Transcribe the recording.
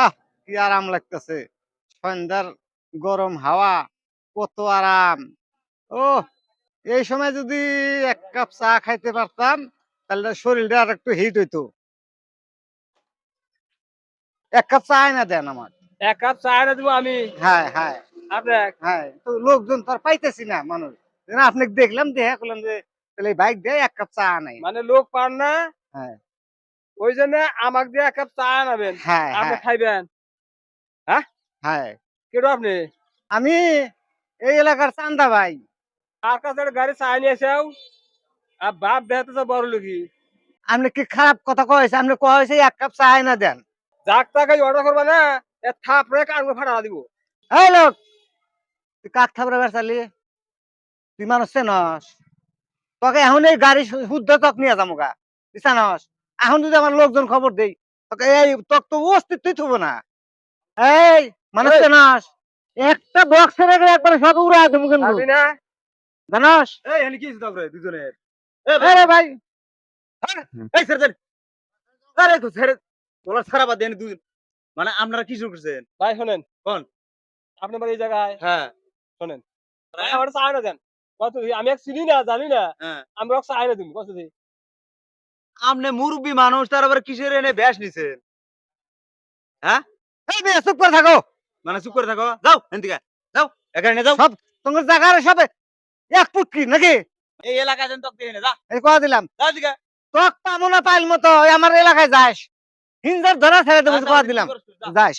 আহ কি আরাম লাগতেছে, সন্ধ্যার গরম হাওয়া, কত আরাম। ও, এই সময় যদি এক কাপ চা খাইতে পারতাম তাহলে শরীরটা আর একটু হিট হইতো। এক কাপ চা না দেন আমার। এক কাপ চা এনে দিব আমি। হ্যাঁ হ্যাঁ আপনার হ্যাঁ, তো লোকজন তো আর পাইতেছি না মানুষ। আপনাকে দেখলাম, দেখা করলাম যে তাহলে বাইক দেয় এক কাপ চা নাই। মানে লোক পান না, হ্যাঁ ওই জন্য আমাকে দিয়ে এক কাপ চা আনাবেন, হ্যাঁ আপনি হ্যাঁ খাইবেন। হ্যাঁ, হ্যাঁ, কেটো আপনি? আমি এই এলাকার চান্দা ভাই। আর কাছে একটা গাড়ি চা নিয়ে এসেও আর বাপ দেখাতে বড় লোকই। আপনি কি খারাপ কথা কয়েছে? আপনি কয়েছে এক কাপ চা না দেন। যাক টাকা অর্ডার করবা না, থাপ রে কান ফাটা দিব। এই লোক, তুই কাক থাপড়ে বেড়ালি, তুই মানুষ চেনস? তোকে এখন এই গাড়ি শুদ্ধ তক নিয়ে যাবো গা, জানস? এখন যদি আমার লোকজন খবর দেই, তোকে এই তক তো অস্তিত্বই থবো না। এই মানুষ এই, চেনস? একটা বক্সের একবারে সব উড়া দেবো কিন্তু, পারবি না? জানস? এই এনে কি তারপরে দুজনের? আরে ভাই, এই স্যার স্যার, আরে তো স্যার তোলা সারা বাদ দেন দুজন, মানে আপনারা কি শুরু করছেন? ভাই শোনেন, কোন আপনি বাড়ি এই জায়গায়, হ্যাঁ শোনেন, ভাই আমার চা এনে দেন। কত আমি এক চিনি না জানি না, আমি ওকে চা এনে দিব কত দিই। আপনি মুরব্বী মানুষ, তার আবার কিসের এনে ব্যাস নিছেন? হ্যাঁ, এই মেয়ে চুপ করে থাকো। মানে চুপ করে থাকো, যাও এদিকে যাও, এখানে যাও। সব তোমার জায়গার সবে এক পুটকি নাকি? এই এলাকায় যেন তোকে এনে যা, এই কথা দিলাম, যাও এদিকে। তক পাবো না পাইল মতো আমার এলাকায় যাস, হিন্দার ধরা ছেড়ে দেবো, কথা দিলাম, যাস।